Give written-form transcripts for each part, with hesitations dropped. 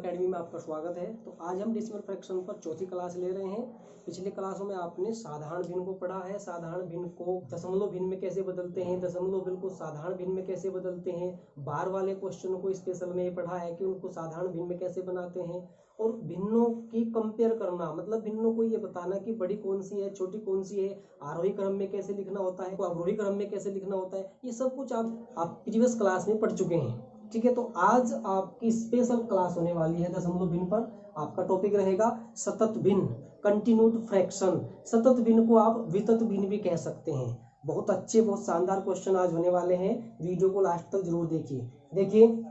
Academy में आपका स्वागत है। तो आज हम डेसिमल फ्रैक्शन पर चौथी क्लास ले रहे हैं। पिछली क्लासों में आपने साधारण भिन्न को पढ़ा है, साधारण भिन्न को दशमलव भिन्न में कैसे बदलते हैं, दशमलव भिन्न को साधारण भिन्न में कैसे बदलते हैं, बार वाले क्वेश्चनों को स्पेशल में ये पढ़ा है कि उनको साधारण भिन्न में कैसे बनाते हैं, और भिन्नों की कंपेयर करना, मतलब भिन्नों को ये बताना कि बड़ी कौन सी है, छोटी कौन सी है, आरोही क्रम में कैसे लिखना होता है, अवरोही क्रम में कैसे लिखना होता है, ये सब कुछ आप प्रीवियस क्लास में पढ़ चुके हैं। ठीक है, तो आज आपकी स्पेशल क्लास होने वाली है दशमलव भिन्न पर। आपका टॉपिक रहेगा सतत भिन्न, कंटिन्यूड फ्रैक्शन। सतत भिन्न को आप वितत भिन्न भी कह सकते हैं। बहुत अच्छे, बहुत शानदार क्वेश्चन आज होने वाले हैं। वीडियो को लास्ट तक जरूर देखिए।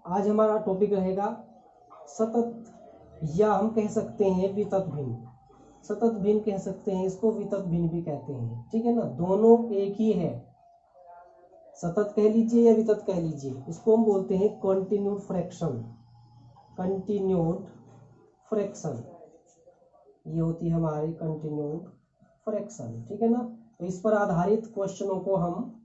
आज हमारा टॉपिक रहेगा सतत, या हम कह सकते हैं वितत भिन्न। सतत भिन्न कह सकते हैं, इसको वितत भिन्न भी कहते हैं। ठीक है ना, दोनों एक ही है। सतत कह लीजिए या वितत कह लीजिए, इसको हम बोलते हैं कंटिन्यूड फ्रैक्शन। कंटिन्यूड फ्रैक्शन ये होती है हमारी कंटिन्यूड फ्रैक्शन। ठीक है ना, तो इस पर आधारित क्वेश्चनों को हम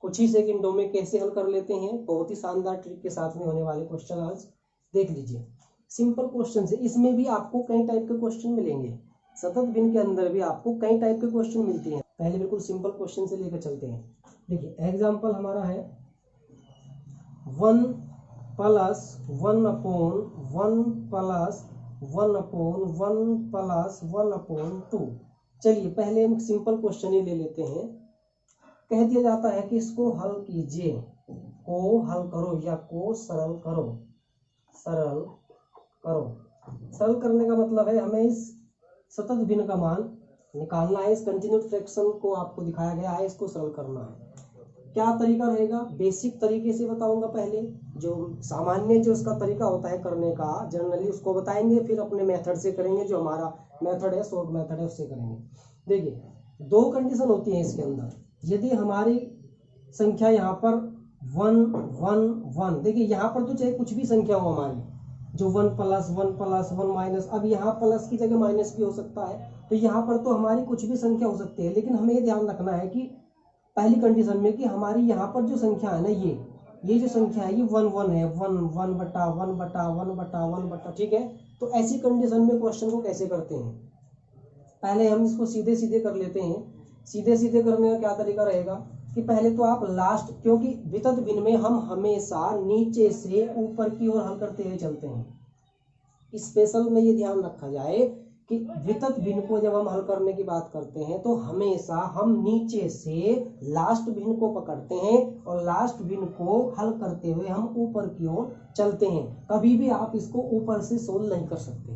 कुछ ही सेकंडों में कैसे हल कर लेते हैं। बहुत ही शानदार ट्रिक के साथ में होने वाले क्वेश्चन आज देख लीजिए। सिंपल क्वेश्चन है, इसमें भी आपको कई टाइप के क्वेश्चन मिलेंगे। सतत भिन्न के अंदर भी आपको कई टाइप के क्वेश्चन मिलते हैं। पहले बिल्कुल सिंपल क्वेश्चन से लेकर चलते हैं। देखिए एग्जाम्पल हमारा है 1 + 1/1 + 1/1 + 1/2। चलिए पहले हम सिंपल क्वेश्चन ही ले लेते हैं। कह दिया जाता है कि इसको हल कीजिए, को हल करो या को सरल करो। सरल करने का मतलब है हमें इस सतत भिन्न का मान निकालना है। इस कंटिन्यूड फ्रैक्शन को आपको दिखाया गया है, इसको सरल करना है। क्या तरीका रहेगा, बेसिक तरीके से बताऊंगा। पहले जो सामान्य जो इसका तरीका होता है करने का, जनरली उसको बताएंगे, फिर अपने मेथड से करेंगे। जो हमारा मेथड है, शॉर्ट मेथड है, उससे करेंगे। देखिए दो कंडीशन होती है इसके अंदर। यदि हमारी संख्या यहाँ पर 1 1 1, देखिए यहाँ पर तो चाहे कुछ भी संख्या हो हमारी, जो 1 + 1 + 1 माइनस, अब यहाँ प्लस की जगह माइनस भी हो सकता है, तो यहाँ पर तो हमारी कुछ भी संख्या हो सकती है। लेकिन हमें ये ध्यान रखना है कि पहली कंडीशन में कि हमारी यहाँ पर जो संख्या है ना, ये जो संख्या है ये 1 1 है। 1 1/1/1/1/1, ठीक है। तो ऐसी कंडीशन में क्वेश्चन को कैसे करते हैं, पहले हम इसको सीधे सीधे कर लेते हैं। सीधे सीधे करने का क्या तरीका रहेगा कि पहले तो आप लास्ट, क्योंकि वितत भिन्न में हम हमेशा नीचे से ऊपर की ओर हल करते हुए चलते हैं। स्पेशल में ये ध्यान रखा जाए कि वितत भिन्न को जब हम हल करने की बात करते हैं तो हमेशा हम नीचे से लास्ट भिन्न को पकड़ते हैं और लास्ट भिन्न को हल करते हुए हम ऊपर की ओर चलते हैं। कभी भी आप इसको ऊपर से सोल्व नहीं कर सकते।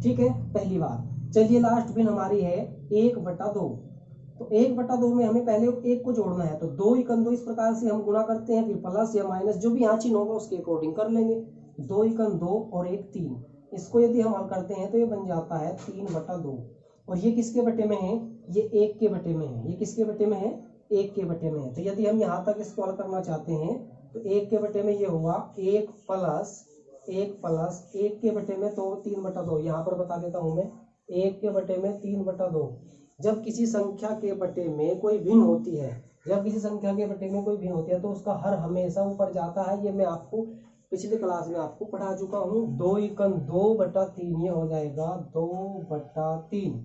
ठीक है, पहली बात। चलिए लास्ट भिन्न हमारी है 1/2। तो 1/2 में हमें पहले 1 को जोड़ना है, तो 2 × 2 इस प्रकार से हम गुणा करते हैं, फिर प्लस या माइनस जो भी यहाँ चिन्ह होगा उसके अकॉर्डिंग कर लेंगे। 2 × 2 और 1 3। इसको यदि हम हल करते हैं तो ये बन जाता है 3/2। और ये किसके बटे में है, ये 1 के बटे में है। ये किसके बटे में है, 1 के बटे में है। तो यदि हम यहाँ तक इसको हल करना चाहते हैं तो 1 के बटे में ये हुआ 1 + 1 के बटे में तो 3/2। यहाँ पर बता देता हूँ मैं, 1 के बटे में 3/2। जब किसी संख्या के बटे में कोई भिन्न होती है, तो उसका हर हमेशा ऊपर जाता है। ये मैं आपको पिछली क्लास में आपको पढ़ा चुका हूँ। 2 × 2/3 ये हो जाएगा 2/3।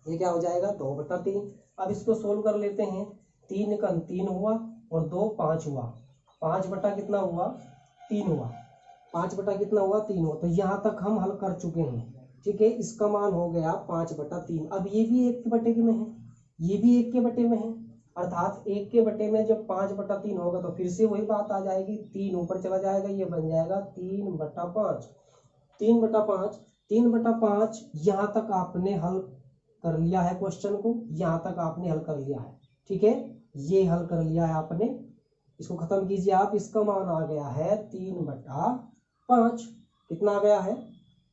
ये क्या हो जाएगा, 2/3। अब इसको सोल्व कर लेते हैं। 3 × 3 हुआ और 2 5 हुआ। 5 बटा कितना हुआ, 3 हुआ। 5 बटा कितना हुआ, 3 हुआ। तो यहाँ तक हम हल कर चुके हैं। ठीक है, इसका मान हो गया 5/3। अब ये भी 1 के बटे में है, ये भी 1 के बटे में है, अर्थात 1 के बटे में जब 5/3 होगा तो फिर से वही बात आ जाएगी, 3 ऊपर चला जाएगा, ये बन जाएगा 3/5। 3/5 यहाँ तक आपने हल कर लिया है क्वेश्चन को, यहाँ तक आपने हल कर लिया है। ठीक है, ये हल कर लिया है आपने। इसको खत्म कीजिए आप। इसका मान आ गया है 3/5। कितना आ गया है,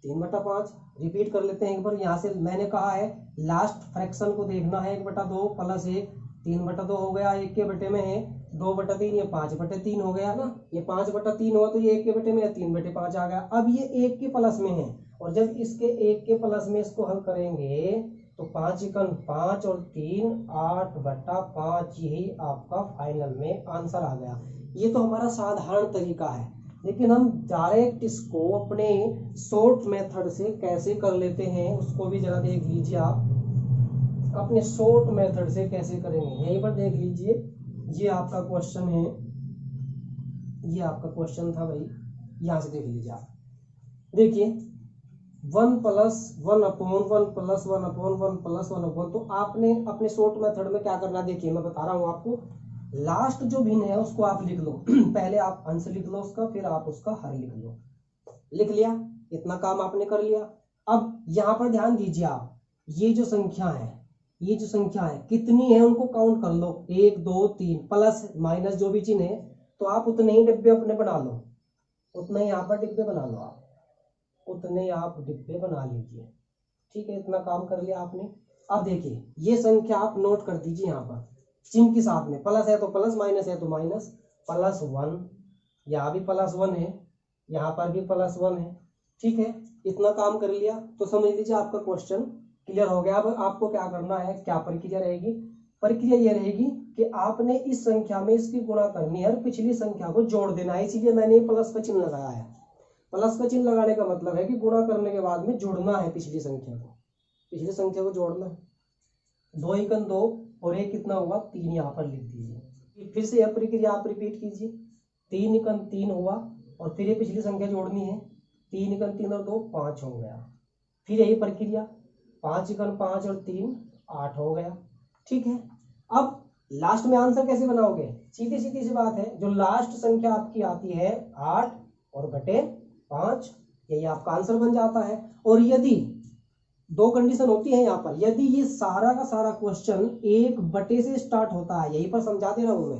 3/5। रिपीट कर लेते हैं एक बार। यहाँ से मैंने कहा है लास्ट फ्रैक्शन को देखना है। 1/2 + 1 3/2 हो गया। 1 के बटे में है 2/3, ये 5/3 हो गया ना। ये 5/3 हुआ तो ये 1 के बटे में 3/5 आ गया। अब ये 1 के प्लस में है, और जब इसके 1 के प्लस में इसको हल करेंगे तो 5 एकम 5 और 3 8/5, यही आपका फाइनल में आंसर आ गया। ये तो हमारा साधारण तरीका है, लेकिन हम डायरेक्ट इसको अपने शॉर्ट मेथड से कैसे कर लेते हैं उसको भी जरा देख लीजिए आप। अपने शॉर्ट मेथड से कैसे करेंगे यहीं पर देख लीजिए। ये आपका क्वेश्चन है, ये आपका क्वेश्चन था भाई, यहाँ से देख लीजिए आप। देखिए 1 + 1/1 + 1/1 + 1/1, तो आपने अपने शॉर्ट मेथड में क्या करना, देखिए मैं बता रहा हूँ आपको। लास्ट जो भिन्न है उसको आप लिख लो पहले आप अंश लिख लो उसका, फिर आप उसका हर लिख लो। लिख लिया, इतना काम आपने कर लिया। अब यहाँ पर ध्यान दीजिए आप, ये जो संख्या है, ये जो संख्या है कितनी है उनको काउंट कर लो, 1 2 3, प्लस माइनस जो भी चिन्ह है, तो आप उतने ही डिब्बे अपने बना लो, उतने यहाँ पर डिब्बे बना लो आप, उतने आप डिब्बे बना लीजिए। ठीक है, इतना काम कर लिया आपने। अब देखिए ये संख्या आप नोट कर दीजिए यहाँ पर चिन्ह के साथ में, प्लस है तो प्लस, माइनस है तो माइनस। +1, यहाँ भी +1 है, यहाँ पर भी +1 है। ठीक है, इतना काम कर लिया तो समझ लीजिए आपका क्वेश्चन क्लियर हो गया। अब आपको क्या करना है, क्या प्रक्रिया रहेगी, प्रक्रिया ये रहेगी कि आपने इस संख्या में इसकी गुणा करनी है और पिछली संख्या को जोड़ देना है। इसीलिए मैंने प्लस का चिन्ह लगाया है। प्लस का चिन्ह लगाने का मतलब है कि गुणा करने के बाद में जोड़ना है पिछली संख्या को, पिछली संख्या को जोड़ना है। 2 एकम 2 और 1 कितना हुआ 3, यहाँ पर लिख दीजिए। फिर से यह प्रक्रिया आप रिपीट कीजिए। 3 एकम 3 हुआ और फिर ये पिछली संख्या जोड़नी है, 3 एकम 3 और 2 5 हो गया। फिर यही प्रक्रिया 5 एकम 5 और 3 8 हो गया। ठीक है, अब लास्ट में आंसर कैसे बनाओगे, सीधी सीधी सी बात है, जो लास्ट संख्या आपकी आती है 8 और बटे 5, यही आपका आंसर बन जाता है। और यदि 2 कंडीशन होती है यहाँ पर, यदि ये सारा का सारा क्वेश्चन 1 बटे से स्टार्ट होता है, यहीं पर समझा दे रहा हूं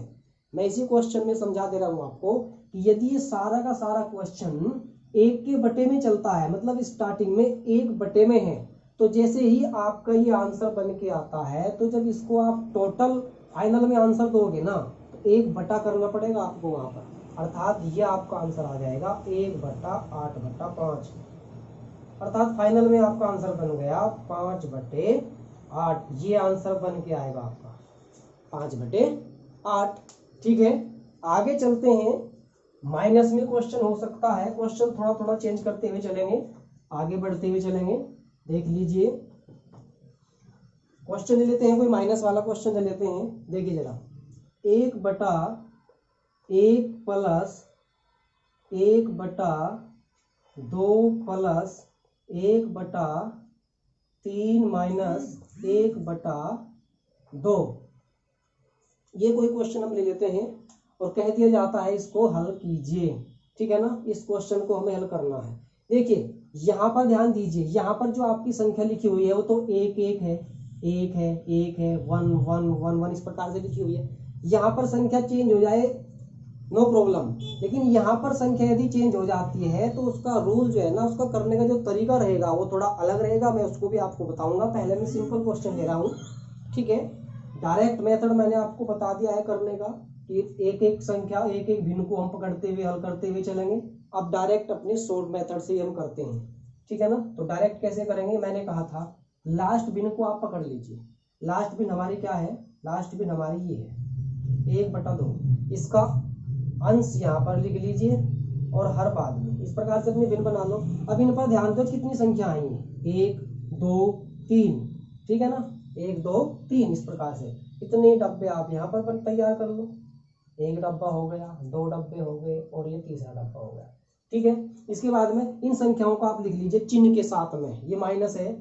मैं इसी क्वेश्चन में समझा दे रहा हूं आपको कि यदि ये सारा का सारा क्वेश्चन 1 के बटे में चलता है, मतलब स्टार्टिंग में 1 बटे में है, तो जैसे ही आपका ये आंसर बन के आता है, तो जब इसको आप टोटल फाइनल में आंसर दोगे ना, तो 1 बटा करना पड़ेगा आपको वहां पर, अर्थात ये आपका आंसर आ जाएगा 1/8/5, अर्थात फाइनल में आपका आंसर बन गया 5/8। ये आंसर बन के आएगा आपका 5/8। ठीक है, आगे चलते हैं। माइनस में क्वेश्चन हो सकता है, क्वेश्चन थोड़ा थोड़ा चेंज करते हुए चलेंगे, आगे बढ़ते हुए चलेंगे। देख लीजिए क्वेश्चन ले लेते हैं, कोई माइनस वाला क्वेश्चन ले लेते हैं। देखिए जरा, 1/1 + 1/2 + 1/3 - 1/2, ये कोई क्वेश्चन हम ले लेते हैं और कह दिया जाता है इसको हल कीजिए। ठीक है ना, इस क्वेश्चन को हमें हल करना है। देखिए यहाँ पर ध्यान दीजिए, यहाँ पर जो आपकी संख्या लिखी हुई है वो तो 1 1 है, 1 है, 1 है, 1 1 1 1 इस प्रकार से लिखी हुई है। यहाँ पर संख्या चेंज हो जाए नो प्रॉब्लम, लेकिन यहाँ पर संख्या यदि चेंज हो जाती है तो उसका रूल जो है ना, उसका करने का जो तरीका रहेगा वो थोड़ा अलग रहेगा। मैं उसको भी आपको बताऊंगा। पहले मैं सिंपल क्वेश्चन ले रहा हूँ। ठीक है, डायरेक्ट मेथड मैंने आपको बता दिया है करने का कि एक एक संख्या, एक एक भिन्न को हम पकड़ते हुए हल करते हुए चलेंगे। अब डायरेक्ट अपने शॉर्ट मेथड से हम करते हैं। ठीक है ना, तो डायरेक्ट कैसे करेंगे, मैंने कहा था लास्ट भिन्न को आप पकड़ लीजिए। लास्ट भिन्न हमारी क्या है, लास्ट भिन्न हमारी ये है 1/2, इसका अंश यहाँ पर लिख लीजिए और हर बाद में इस प्रकार से अपने भिन्न बना लो। अब इन पर ध्यान दो कितनी संख्या आएंगी, 1 2 3। ठीक है ना, 1 2 3 इस प्रकार से इतने डब्बे आप यहाँ पर तैयार कर लो। 1 डब्बा हो गया, 2 डब्बे हो गए और ये तीसरा डब्बा हो गया। ठीक है, इसके बाद में इन संख्याओं को आप लिख लीजिए चिन्ह के साथ में। ये माइनस है,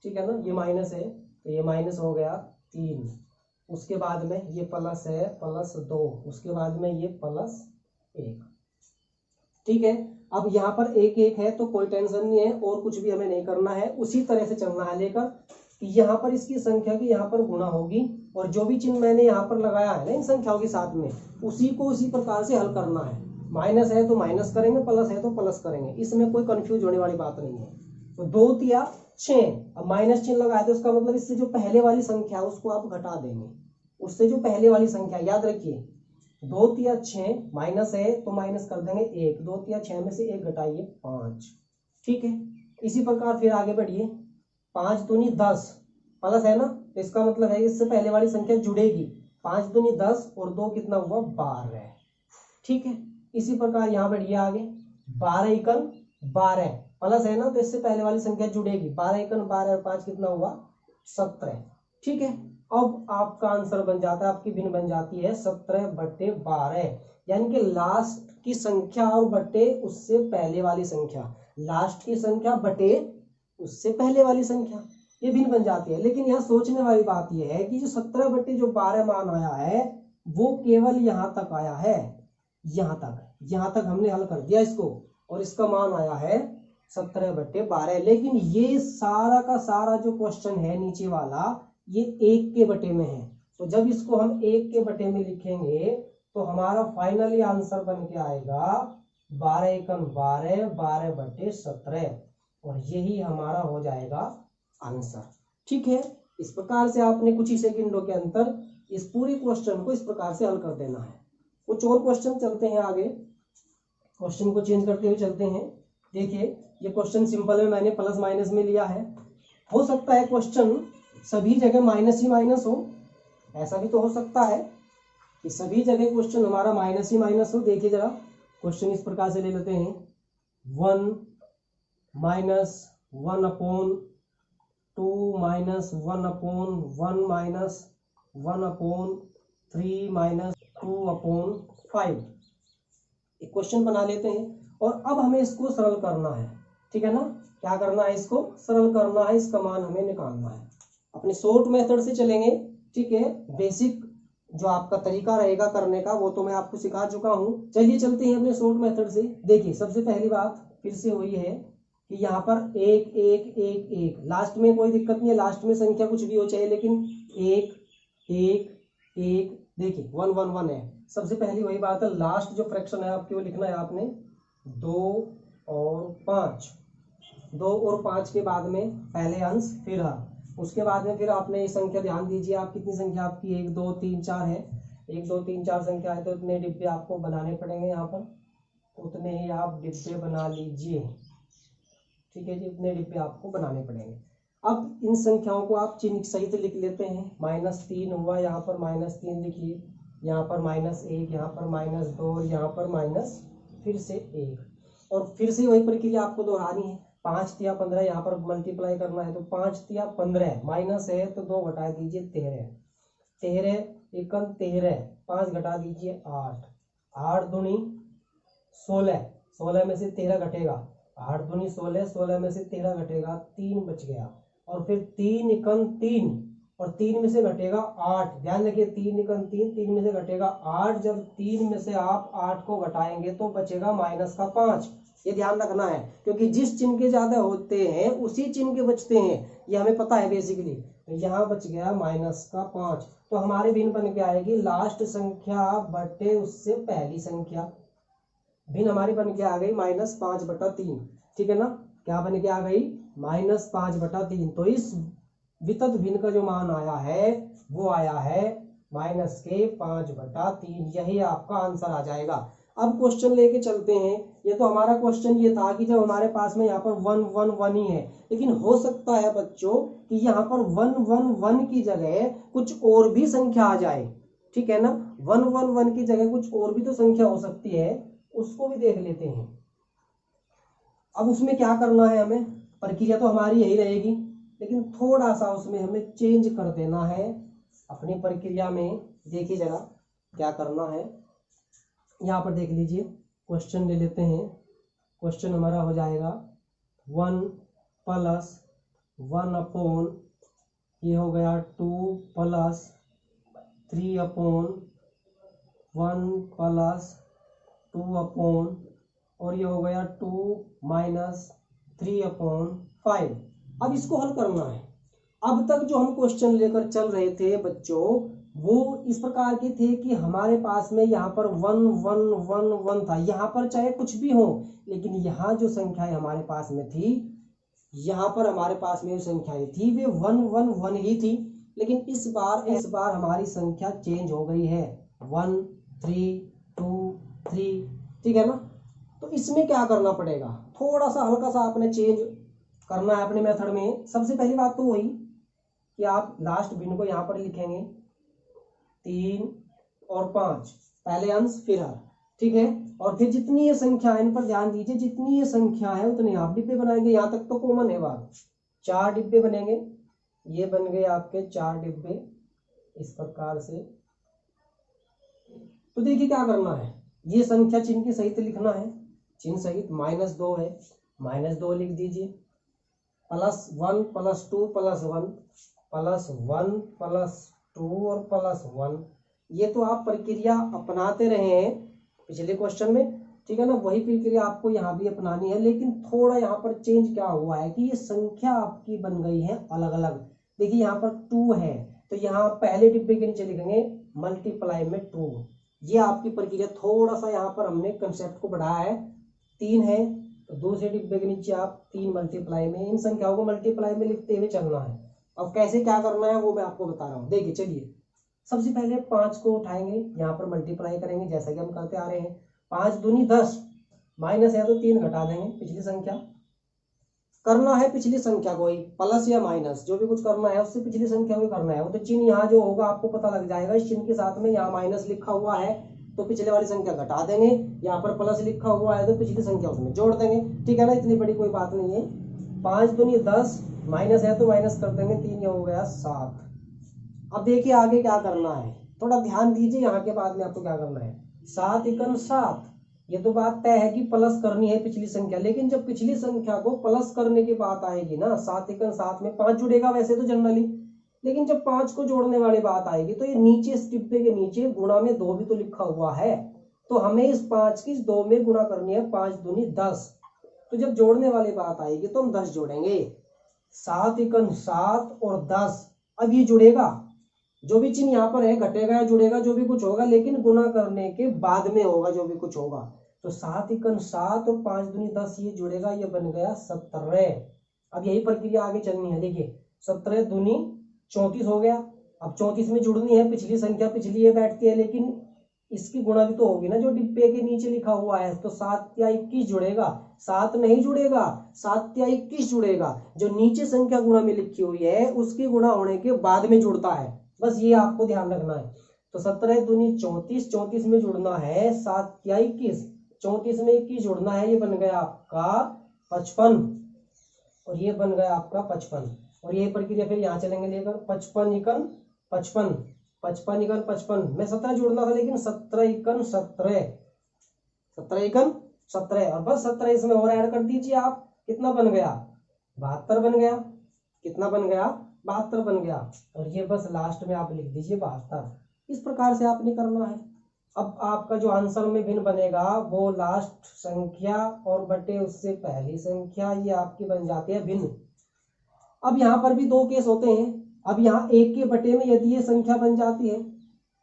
ठीक है ना, ये माइनस है तो ये माइनस हो गया 3। उसके बाद में ये प्लस है, +2। उसके बाद में ये +1। ठीक है, अब यहाँ पर 1 1 है तो कोई टेंशन नहीं है और कुछ भी हमें नहीं करना है, उसी तरह से चलना है लेकर कि यहाँ पर इसकी संख्या की यहाँ पर गुणा होगी और जो भी चिन्ह मैंने यहाँ पर लगाया है ना इन संख्याओं के साथ में, उसी को उसी प्रकार से हल करना है। माइनस है तो माइनस करेंगे, प्लस है तो प्लस करेंगे, इसमें कोई कंफ्यूज होने वाली बात नहीं है। तो 2 तिया 6, अब माइनस चिन्ह लगाए तो इसका मतलब इससे जो पहले वाली संख्या उसको आप घटा देंगे, उससे जो पहले वाली संख्या याद रखिए 2 तिया 6, माइनस है तो माइनस कर देंगे 1, 2 तिया 6 में से 1 घटाइए 5। ठीक है, इसी प्रकार फिर आगे बढ़िए, 5 दूनी 10, प्लस है ना, तो इसका मतलब है इससे पहले वाली संख्या जुड़ेगी। 5 दूनी 10 और 2 कितना हुआ 12। ठीक है, इसी प्रकार यहाँ पर ये आगे 12 एकम 12 प्लस है ना, तो इससे पहले वाली संख्या जुड़ेगी। 12 एकम 12 और 5 कितना हुआ 17। ठीक है, अब आपका आंसर बन जाता है, आपकी भिन्न बन जाती है 17/12, यानी कि लास्ट की संख्या और बटे उससे पहले वाली संख्या, लास्ट की संख्या बटे उससे पहले वाली संख्या, ये भिन्न बन जाती है। लेकिन यहाँ सोचने वाली बात यह है कि जो 17/12 मान आया है वो केवल यहाँ तक आया है, यहाँ तक हमने हल कर दिया इसको, और इसका मान आया है 17/12। लेकिन ये सारा का सारा जो क्वेश्चन है नीचे वाला, ये 1 के बटे में है। तो जब इसको हम 1 के बटे में लिखेंगे तो हमारा फाइनली आंसर बन के आएगा 12 एकम 12, 12/17, और यही हमारा हो जाएगा आंसर। ठीक है, इस प्रकार से आपने कुछ ही सेकंडों के अंदर इस पूरी क्वेश्चन को इस प्रकार से हल कर देना है। कुछ और क्वेश्चन चलते हैं आगे, क्वेश्चन को चेंज करते हुए चलते हैं। देखिए, ये क्वेश्चन सिंपल में मैंने प्लस माइनस में लिया है। हो सकता है क्वेश्चन सभी जगह माइनस ही माइनस हो, ऐसा भी तो हो सकता है कि सभी जगह क्वेश्चन हमारा माइनस ही माइनस हो। देखिए जरा, क्वेश्चन इस प्रकार से ले लेते हैं, 1 - 1/2 - 1/1 - 1/3 - 2/5 एक क्वेश्चन बना लेते हैं। और अब हमें इसको सरल करना है। ठीक है ना, क्या करना है, इसको सरल करना है, इसका मान हमें निकालना है। अपने शॉर्ट मेथड से चलेंगे। ठीक है, बेसिक जो आपका तरीका रहेगा करने का वो तो मैं आपको सिखा चुका हूं। चलिए चलते हैं अपने शॉर्ट मेथड से। देखिए, सबसे पहली बात फिर से हुई है कि यहाँ पर 1 1 1 1, लास्ट में कोई दिक्कत नहीं है, लास्ट में संख्या कुछ भी हो चाहे, लेकिन 1 1 1, देखिए 1 1 1 है। सबसे पहली वही बात है, लास्ट जो फ्रैक्शन है आपके वो लिखना है आपने 2 और 5, 2 और 5 के बाद में पहले अंश फिर हर, उसके बाद में फिर आपने ये संख्या ध्यान दीजिए, आप कितनी संख्या आपकी 1 2 3 4 है, 1 2 3 4 संख्या है, तो इतने डिब्बे आपको बनाने पड़ेंगे, यहाँ पर उतने ही आप डिब्बे बना लीजिए। ठीक है जी, उतने डिब्बे आपको बनाने पड़ेंगे। अब इन संख्याओं को आप चिन्ह सहित लिख लेते हैं। -3 हुआ, यहाँ पर -3 लिखिए, यहाँ पर -1, यहाँ पर -2, यहाँ पर माइनस फिर से 1, और फिर से वही प्रक्रिया आपको दोहरानी है। 5 तिया 15, यहाँ पर मल्टीप्लाई करना है, तो 5 तिया 15, माइनस है तो 2 घटा दीजिए 13, 13 एकम 13, 5 घटा दीजिए 8, 8 दूनी 16, 16 में से 13 घटेगा, 8 दूनी 16, 16 में से 13 घटेगा, 3 बच गया, और फिर 3 एकम 3, और 3 में से घटेगा 8। ध्यान रखिए, 3 एकम 3, 3 में से घटेगा 8। जब 3 में से आप 8 को घटाएंगे तो बचेगा -5। ये ध्यान रखना है, क्योंकि जिस चिन्ह के ज्यादा होते हैं उसी चिन्ह के बचते हैं, ये हमें पता है बेसिकली। तो यहाँ बच गया -5। तो हमारे भिन्न बन के आएगी लास्ट संख्या बटे उससे पहली संख्या। भिन्न हमारी बन के आ गई -5/3। ठीक है ना, क्या बन के आ गई -5/3। तो इस वितत भिन्न का जो मान आया है वो आया है -5/3। यही आपका आंसर आ जाएगा। अब क्वेश्चन लेके चलते हैं। ये तो हमारा क्वेश्चन ये था कि जब हमारे पास में यहाँ पर 1 1 1 ही है, लेकिन हो सकता है बच्चों कि यहाँ पर 1 1 1 की जगह कुछ और भी संख्या आ जाए। ठीक है ना, 1 1 1 की जगह कुछ और भी तो संख्या हो सकती है, उसको भी देख लेते हैं। अब उसमें क्या करना है हमें, प्रक्रिया तो हमारी यही रहेगी, लेकिन थोड़ा सा उसमें हमें चेंज कर देना है अपनी प्रक्रिया में। देखिए जरा क्या करना है, यहाँ पर देख लीजिए, क्वेश्चन ले लेते हैं। क्वेश्चन हमारा हो जाएगा 1 + 1/, ये हो गया 2 + 3/1 + 2/, और ये हो गया 2 - 3/5। अब इसको हल करना है। अब तक जो हम क्वेश्चन लेकर चल रहे थे बच्चों, वो इस प्रकार के थे कि हमारे पास में यहाँ पर 1 1 1 1 था, यहाँ पर चाहे कुछ भी हो, लेकिन यहाँ जो संख्याएं हमारे पास में थी, यहाँ पर हमारे पास में जो संख्याएं थी वे 1 1 1 ही थी। लेकिन इस बार हमारी संख्या चेंज हो गई है, 1 3 2 3। ठीक है ना, तो इसमें क्या करना पड़ेगा, थोड़ा सा हल्का सा आपने चेंज करना है अपने मेथड में। सबसे पहली बात तो वही कि आप लास्ट भिन्न को यहाँ पर लिखेंगे 3 और 5, पहले अंश फिर हर, ठीक है। और फिर जितनी ये संख्या है इन पर ध्यान दीजिए, जितनी ये संख्या है उतने आप डिब्बे बनाएंगे। यहाँ तक तो कॉमन है बात, 4 डिब्बे बनेंगे। ये बन गए आपके 4 डिब्बे इस प्रकार से। तो देखिए क्या करना है, ये संख्या चिन्ह के सहित लिखना है, चिन्ह सहित। -2 है, -2 लिख दीजिए। +1 +2 +1 +1 +2 और +1। ये तो आप प्रक्रिया अपनाते रहे हैं पिछले क्वेश्चन में, ठीक है ना, वही प्रक्रिया आपको यहाँ भी अपनानी है। लेकिन थोड़ा यहाँ पर चेंज क्या हुआ है कि ये संख्या आपकी बन गई है अलग अलग। देखिए यहाँ पर 2 है तो यहाँ पहले डिब्बे के नीचे लिखेंगे मल्टीप्लाई में 2। ये आपकी प्रक्रिया थोड़ा सा यहाँ पर हमने कंसेप्ट को बढ़ाया है। 3 है तो दूसरे डिब्बे के नीचे आप 3 मल्टीप्लाई में, इन संख्याओं को मल्टीप्लाई में लिखते हुए चलना है। अब कैसे क्या करना है वो मैं आपको बता रहा हूँ। देखिए चलिए, सबसे पहले 5 को उठाएंगे, यहाँ पर मल्टीप्लाई करेंगे जैसा कि हम करते आ रहे हैं। 5 दूनी 10, माइनस है तो 3 घटा देंगे, पिछली संख्या करना है, पिछली संख्या को ही प्लस या माइनस जो भी कुछ करना है उससे पिछली संख्या को ही करना है। वो तो चिन्ह यहाँ जो होगा आपको पता लग जाएगा, इस चिन्ह के साथ में यहाँ माइनस लिखा हुआ है तो पिछले वाली संख्या घटा देंगे, यहाँ पर प्लस लिखा हुआ है तो पिछली संख्या उसमें जोड़ देंगे, ठीक है ना, इतनी बड़ी कोई बात नहीं है। 5 दूनी 10, माइनस है तो माइनस कर देंगे, 3 ये हो गया 7। अब देखिए आगे क्या करना है, थोड़ा ध्यान दीजिए यहाँ के बाद में आपको क्या करना है। 7 एकम 7, ये तो बात तय है कि प्लस करनी है पिछली संख्या, लेकिन जब पिछली संख्या को प्लस करने की बात आएगी ना, 7 एकम 7 में 5 जुड़ेगा वैसे तो जनरली, लेकिन जब 5 को जोड़ने वाली बात आएगी तो ये नीचे इस डिब्बे के नीचे गुणा में 2 भी तो लिखा हुआ है, तो हमें इस 5 की 2 में गुणा करनी है। 5 दूनी 10, तो जब जोड़ने वाली बात आएगी तो हम 10 जोड़ेंगे। 7 एकम 7 और 10, अब ये जुड़ेगा, जो भी चिन्ह यहाँ पर है घटेगा या जुड़ेगा जो भी कुछ होगा, लेकिन गुणा करने के बाद में होगा जो भी कुछ होगा। तो 7 एकम 7 और 5 दूनी 10 ये जुड़ेगा, ये बन गया 17। अब यही प्रक्रिया आगे चलनी है। देखिए 17 दूनी 34 हो गया। अब 34 में जुड़नी है पिछली संख्या, पिछली ये बैठती है, लेकिन इसकी गुणा भी तो होगी ना जो डिब्बे के नीचे लिखा हुआ है। तो 7 या 21 जुड़ेगा, 7 नहीं जुड़ेगा, 7 या 21 जुड़ेगा। जो नीचे संख्या गुणा में लिखी हुई है उसकी गुणा होने के बाद में जुड़ता है, बस ये आपको ध्यान रखना है। तो 17 दूनी 34, 34 में जुड़ना है 7 या 21, 34 में 21 जुड़ना है, ये बन गया आपका 55 और ये बन गया आपका 55। और ये प्रक्रिया फिर यहाँ चलेंगे लेकर 55 एकम 55, 55 एकम 55 में 17 जोड़ना था, लेकिन 17 एकम 17, 17 एकम 17 और बस 17 इसमें और ऐड कर दीजिए आप, कितना बन गया 72 बन गया। कितना बन गया 72 बन गया। और ये बस लास्ट में आप लिख दीजिए 72। इस प्रकार से आपने करना है। अब आपका जो आंसर में भिन्न बनेगा वो लास्ट संख्या और बटे उससे पहली संख्या, ये आपकी बन जाती है भिन्न। अब यहाँ पर भी 2 केस होते हैं। अब यहाँ 1 के बटे में यदि ये संख्या बन जाती है,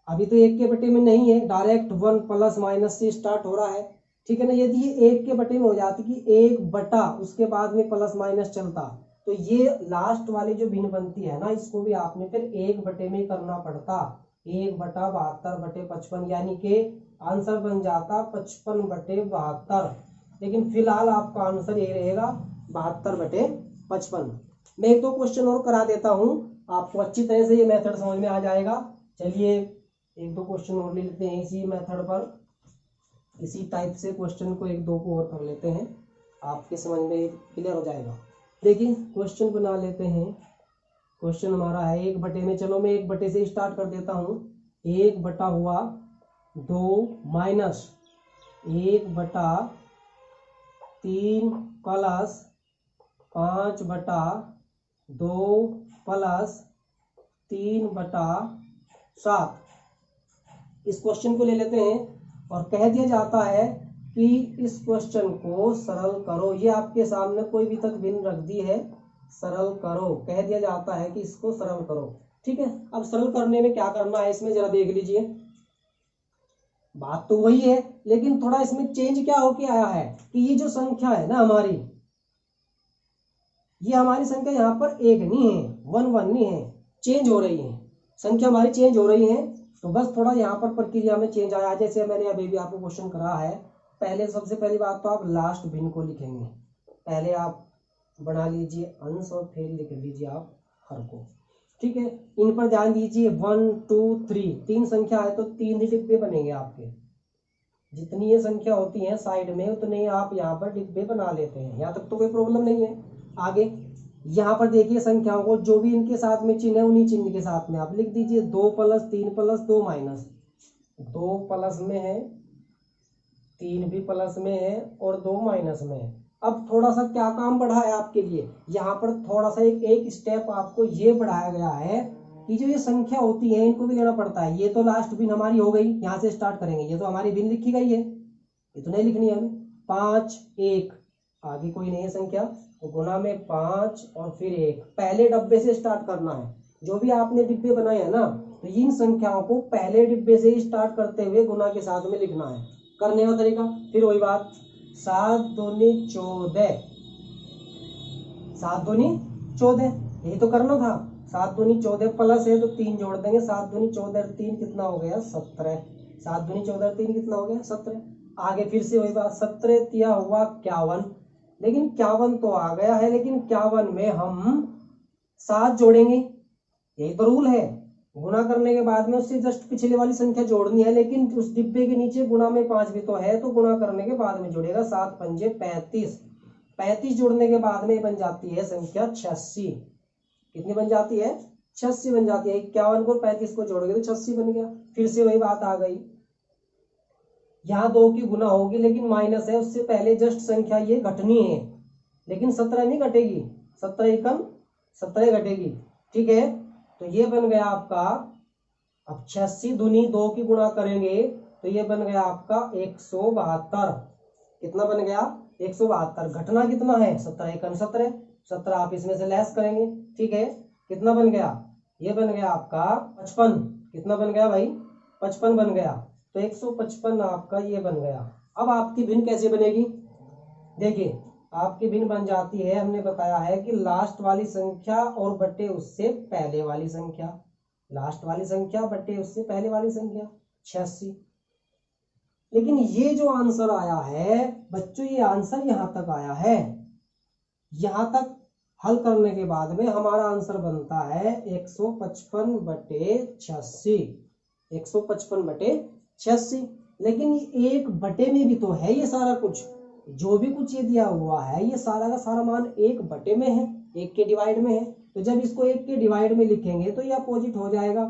अभी तो 1 के बटे में नहीं है, डायरेक्ट 1 प्लस माइनस से स्टार्ट हो रहा है, ठीक है ना। यदि ये 1 के बटे में हो जाती कि 1 बटा उसके बाद में प्लस माइनस चलता, तो ये लास्ट वाली जो भिन्न बनती है ना, इसको भी आपने फिर 1 बटे में करना पड़ता, 1 बटा 72 बटे 55, यानी कि आंसर बन जाता 55 बटे 72। लेकिन फिलहाल आपका आंसर ये रहेगा 72 बटे 55। मैं 1-2 क्वेश्चन और करा देता हूँ, आपको अच्छी तरह से ये मेथड समझ में आ जाएगा। चलिए 1-2 क्वेश्चन और ले लेते हैं इसी मेथड पर, इसी टाइप से क्वेश्चन को 1-2 को और कर लेते हैं, आपके समझ में क्लियर हो जाएगा। देखिए क्वेश्चन बना लेते हैं। क्वेश्चन हमारा है 1 बटे में, चलो मैं 1 बटे से स्टार्ट कर देता हूँ। 1 बटा हुआ 2 माइनस 1 बटा 3 प्लस 5 बटा 2 प्लस 3 बटा 7। इस क्वेश्चन को ले लेते हैं और कह दिया जाता है कि इस क्वेश्चन को सरल करो। ये आपके सामने कोई भी तक भिन्न रख दी है, सरल करो, कह दिया जाता है कि इसको सरल करो, ठीक है। अब सरल करने में क्या करना है इसमें जरा देख लीजिए। बात तो वही है, लेकिन थोड़ा इसमें चेंज क्या होके आया है कि ये जो संख्या है ना हमारी, ये हमारी संख्या यहाँ पर 1 नहीं है, 1 नहीं है, चेंज हो रही है, संख्या हमारी चेंज हो रही है। तो बस थोड़ा यहाँ पर प्रक्रिया में चेंज आया। जैसे मैंने अभी भी आपको क्वेश्चन करा है, पहले सबसे पहली बात तो आप लास्ट भिन्न को लिखेंगे। पहले आप बना लीजिए अंश और फिर लिख लीजिए आप हर को, ठीक है, इन पर ध्यान दीजिए। 1 2 3 तीन संख्या है तो 3 ही डिब्बे बनेंगे आपके। जितनी ये संख्या होती है साइड में उतने ही आप यहाँ पर डिब्बे बना लेते हैं। यहाँ तक तो कोई प्रॉब्लम नहीं है। आगे यहाँ पर देखिए संख्याओं को, जो भी इनके साथ में चिन्ह है उन्हीं चिन्ह के साथ में आप लिख दीजिए। 2 प्लस 3 प्लस 2 माइनस। 2 प्लस में है, 3 भी प्लस में है और 2 माइनस में है। अब थोड़ा सा क्या काम बढ़ा है आपके लिए, यहाँ पर थोड़ा सा एक स्टेप आपको ये बढ़ाया गया है कि जो ये संख्या होती है इनको भी लेना पड़ता है। ये तो लास्ट बिन हमारी हो गई, यहाँ से स्टार्ट करेंगे। ये तो हमारी बिन लिखी गई है, ये तो नहीं लिखनी है हमें। 5 1, आगे कोई नहीं है संख्या, तो गुना में 5 और फिर 1। पहले डब्बे से स्टार्ट करना है। जो भी आपने डिब्बे बनाए हैं ना, तो इन संख्याओं को पहले डिब्बे से ही स्टार्ट करते हुए गुना के साथ में लिखना है। करने का तरीका फिर वही बात, 7 दूनी 14, 7 दूनी 14, यही तो करना था। 7 दूनी 14 प्लस है तो 3 जोड़ देंगे। 7 दूनी 14 3 कितना हो गया 17। 7 दूनी 14 3 कितना हो गया 17। आगे फिर से वही बात, 17 तिया हुआ 51। लेकिन 51 तो आ गया है, लेकिन 51 में हम 7 जोड़ेंगे, यही तो रूल है। गुना करने के बाद में उससे जस्ट पिछले वाली संख्या जोड़नी है, लेकिन उस डिब्बे के नीचे गुना में 5 भी तो है, तो गुना करने के बाद में जुड़ेगा। 7 पंजे 35, 35 जोड़ने के बाद में बन जाती है संख्या 86। कितनी बन जाती है 86 बन जाती है। 51 को 35 को जोड़ोगे तो 86 बन गया। फिर से वही बात आ गई, यहाँ 2 की गुना होगी लेकिन माइनस है, उससे पहले जस्ट संख्या ये घटनी है, लेकिन 17 नहीं घटेगी। 17 एकम 17 घटेगी, ठीक है। तो ये बन गया आपका, अब 86 दूनी 2 की गुणा करेंगे तो ये बन गया आपका 172। कितना बन गया 172। घटना कितना है 17 एकम 17, 17 आप इसमें से लेस करेंगे, ठीक है। कितना बन गया, ये बन गया आपका 55। कितना बन गया भाई 55 बन गया। तो 155 आपका ये बन गया। अब आपकी भिन्न कैसे बनेगी, देखिए आपकी भिन्न बन जाती है, हमने बताया है कि लास्ट वाली संख्या और बटे उससे पहले वाली संख्या। लास्ट वाली संख्या बटे उससे पहले वाली संख्या 86। लेकिन ये जो आंसर आया है बच्चों, ये आंसर यहां तक आया है। यहां तक हल करने के बाद में हमारा आंसर बनता है 155 बटे 86। 155 बटे 86। लेकिन ये एक बटे में भी तो है, ये सारा कुछ जो भी कुछ ये दिया हुआ है ये सारा का सारा मान एक बटे में है, एक के डिवाइड में है। तो जब इसको एक के डिवाइड में लिखेंगे तो ये अपोजिट हो जाएगा,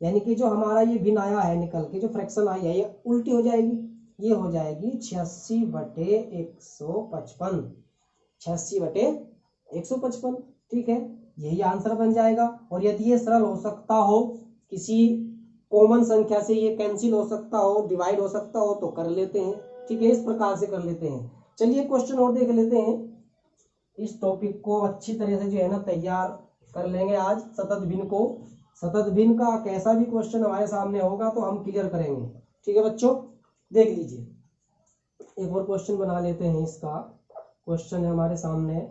यानी कि जो हमारा ये भिन्न आया है निकल के, जो फ्रैक्शन आई है ये उल्टी हो जाएगी। ये हो जाएगी 86 बटे 155। 86 बटे 155, ठीक है, यही आंसर बन जाएगा। और यदि ये सरल हो सकता हो, किसी कॉमन संख्या से ये कैंसिल हो सकता हो, डिवाइड हो सकता हो, तो कर लेते हैं, ठीक है। इस प्रकार से कर लेते हैं। चलिए क्वेश्चन और देख लेते हैं। इस टॉपिक को अच्छी तरह से जो है ना तैयार कर लेंगे आज सतत भिन्न को। सतत भिन्न का कैसा भी क्वेश्चन हमारे सामने होगा तो हम क्लियर करेंगे, ठीक है बच्चों। देख लीजिए एक और क्वेश्चन बना लेते हैं। इसका क्वेश्चन है हमारे सामने,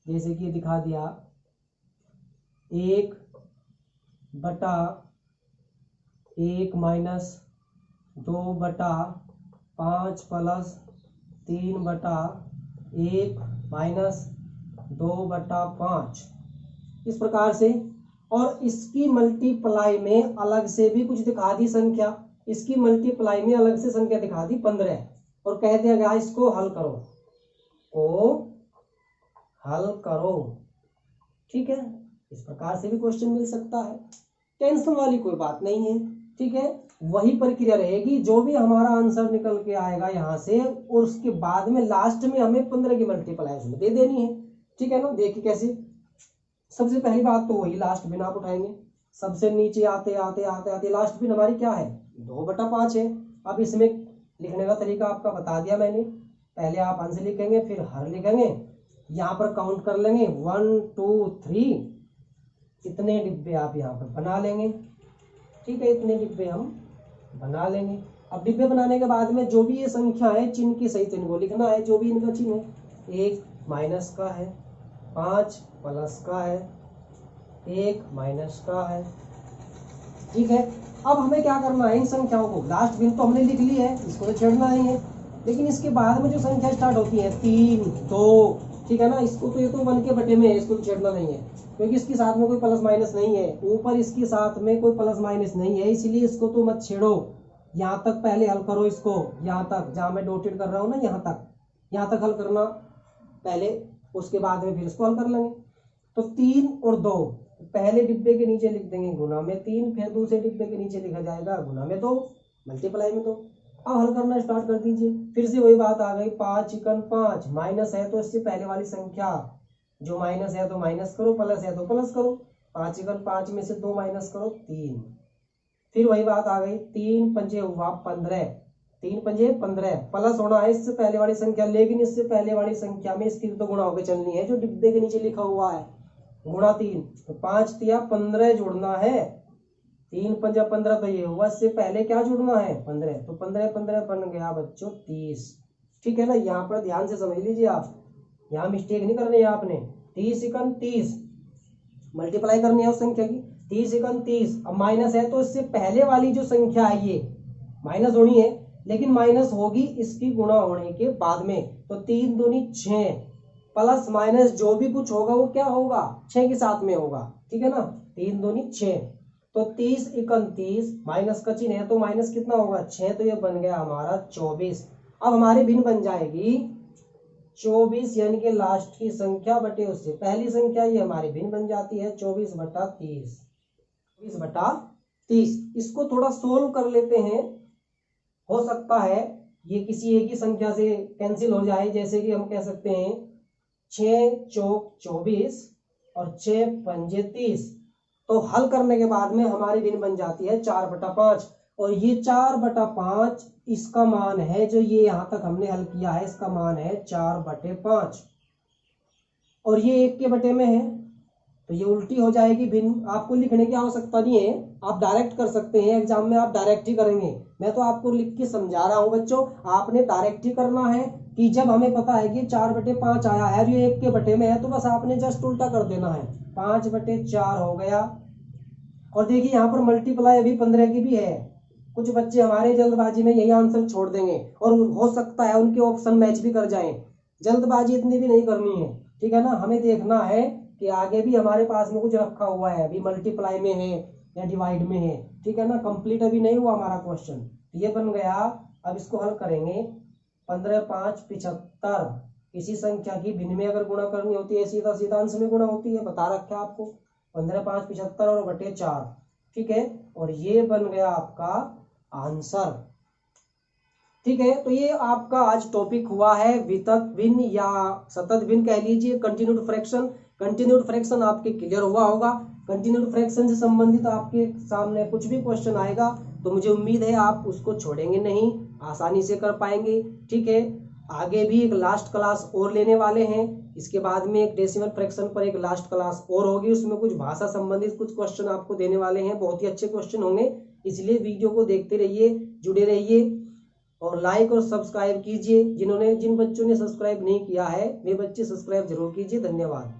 जैसे कि दिखा दिया, 1 बटा 1 माइनस 2 बटा 5 प्लस 3 बटा 1 माइनस 2 बटा 5, इस प्रकार से। और इसकी मल्टीप्लाई में अलग से भी कुछ दिखा दी संख्या, इसकी मल्टीप्लाई में अलग से संख्या दिखा दी 15, और कह दिया गया इसको हल करो, हल करो, ठीक है। इस प्रकार से भी क्वेश्चन मिल सकता है, टेंशन वाली कोई बात नहीं है, ठीक है। वही प्रक्रिया रहेगी, जो भी हमारा आंसर निकल के आएगा यहाँ से, और उसके बाद में लास्ट में हमें 15 की मल्टीप्लाई उसमें दे देनी है, ठीक है ना। देखिए कैसे, सबसे पहली बात तो वही लास्ट बिन आप उठाएंगे। सबसे नीचे आते आते आते आते लास्ट बिन हमारी क्या है 2 बटा 5 है। अब इसमें लिखने का तरीका आपका बता दिया मैंने, पहले आप अंश लिखेंगे फिर हर लिखेंगे, यहाँ पर काउंट कर लेंगे 1 2 3, इतने डिब्बे आप यहाँ पर बना लेंगे, ठीक है। इतने डिब्बे हम बना लेंगे। अब डिब्बे बनाने के बाद में जो भी ये संख्या है चिन्ह की सही चिन्ह को लिखना है, जो भी इनका चिन्ह है। 1 माइनस का है, 5 प्लस का है, 1 माइनस का है, ठीक है। अब हमें क्या करना है, इन संख्याओं को, लास्ट बिन तो हमने लिख ली है, इसको तो छेड़ना नहीं है, लेकिन इसके बाद में जो संख्या स्टार्ट होती है 3 2, ठीक है ना, इसको तो ये तो 1 के बटे में है, इसको तो छेड़ना नहीं है। क्योंकि इसके साथ में कोई प्लस माइनस नहीं है, ऊपर इसके साथ में कोई प्लस माइनस नहीं है, इसलिए इसको तो मत छेड़ो। यहाँ तक पहले हल करो इसको, यहाँ तक जहाँ मैं डॉटेड कर रहा हूँ ना, यहाँ तक हल करना पहले, उसके बाद में फिर इसको हल कर लेंगे। तो 3 और 2 पहले डिब्बे के नीचे लिख देंगे गुना में 3, फिर दूसरे डिब्बे के नीचे लिखा जाएगा गुना में 2, मल्टीप्लाई में 2। अब हल करना स्टार्ट कर दीजिए। फिर से वही बात आ गई, 5 × 5 माइनस है तो इससे पहले वाली संख्या जो माइनस है तो माइनस करो, प्लस है तो प्लस करो। 5 × 5 में से 2 माइनस करो 3। फिर वही बात आ गई, 3 पंजे हुआ 15, 3 पंजे 15, प्लस होना है इससे पहले वाली संख्या, लेकिन इससे पहले वाली संख्या में इसकी तो गुणा होकर चलनी है जो डिब्बे के नीचे लिखा हुआ है, गुणा 3। तो 5 × 3 = 15 जोड़ना है, 3 × 5 = 15, तो ये हुआ इससे पहले क्या जोड़ना है 15, तो 15 15 बन गया बच्चों 30। ठीक है ना, यहाँ पर ध्यान से समझ लीजिए आप, यहाँ मिस्टेक नहीं करनी है आपने। 30 × 30 मल्टीप्लाई करनी है उस संख्या की, 30 × 30। अब माइनस है तो इससे पहले वाली जो संख्या है ये माइनस होनी है, लेकिन माइनस होगी इसकी गुणा होने के बाद में। तो 3 दूनी 6, प्लस माइनस जो भी कुछ होगा वो क्या होगा 6 के साथ में होगा। ठीक है ना, 3 दूनी 6, तो 30 × 30 माइनस का चिन्ह है तो माइनस कितना होगा 6, तो ये बन गया हमारा 24। अब हमारी भिन्न बन जाएगी 24, यानी कि लास्ट की संख्या बटे उससे पहली संख्या, ये हमारी भिन्न बन जाती है 24/30। 24/30। इसको थोड़ा सोल्व कर लेते हैं, हो सकता है ये किसी एक ही संख्या से कैंसिल हो जाए। जैसे कि हम कह सकते हैं 6 चौक 24 और 6 पंजे 30। तो हल करने के बाद में हमारी भिन्न बन जाती है 4/5, और ये 4/5 इसका मान है, जो ये यहां तक हमने हल किया है इसका मान है 4/5, और ये 1 के बटे में है तो ये उल्टी हो जाएगी भिन्न। आपको लिखने की आवश्यकता नहीं है, आप डायरेक्ट कर सकते हैं, एग्जाम में आप डायरेक्ट ही करेंगे। मैं तो आपको लिख के समझा रहा हूं बच्चों, आपने डायरेक्ट ही करना है कि जब हमें पता है कि 4/5 आया है और ये 1 के बटे में है तो बस आपने जस्ट उल्टा कर देना है, 5/4 हो गया। और देखिए यहाँ पर मल्टीप्लाई अभी 15 की भी है। कुछ बच्चे हमारे जल्दबाजी में यही आंसर छोड़ देंगे और हो सकता है उनके ऑप्शन मैच भी कर जाएं। जल्दबाजी इतनी भी नहीं करनी है, ठीक है ना। हमें देखना है कि आगे भी हमारे पास में कुछ रखा हुआ है, अभी मल्टीप्लाई में है या डिवाइड में है, ठीक है ना। कंप्लीट अभी नहीं हुआ हमारा क्वेश्चन, ये बन गया। अब इसको हल करेंगे, 15 5 75। किसी संख्या की भिन्न में अगर गुणा करनी होती है सीधा सीधा अंश में गुणा होती है, बता रखा है आपको। 15 5 75 और बटे 4, ठीक है। और ये बन गया आपका आंसर, ठीक है। तो ये आपका आज टॉपिक हुआ है वितत भिन्न या सतत भिन्न कह लीजिए, कंटिन्यूड फ्रैक्शन। कंटिन्यूड फ्रैक्शन आपके क्लियर हुआ होगा। कंटिन्यूड फ्रैक्शन से संबंधित आपके सामने कुछ भी क्वेश्चन आएगा तो मुझे उम्मीद है आप उसको छोड़ेंगे नहीं, आसानी से कर पाएंगे, ठीक है। आगे भी एक लास्ट क्लास और लेने वाले हैं, इसके बाद में एक डेसिमल फ्रैक्शन पर एक लास्ट क्लास और होगी, उसमें कुछ भाषा संबंधित कुछ क्वेश्चन आपको देने वाले हैं, बहुत ही अच्छे क्वेश्चन होंगे। इसलिए वीडियो को देखते रहिए, जुड़े रहिए और लाइक और सब्सक्राइब कीजिए। जिन बच्चों ने सब्सक्राइब नहीं किया है वे बच्चे सब्सक्राइब जरूर कीजिए। धन्यवाद।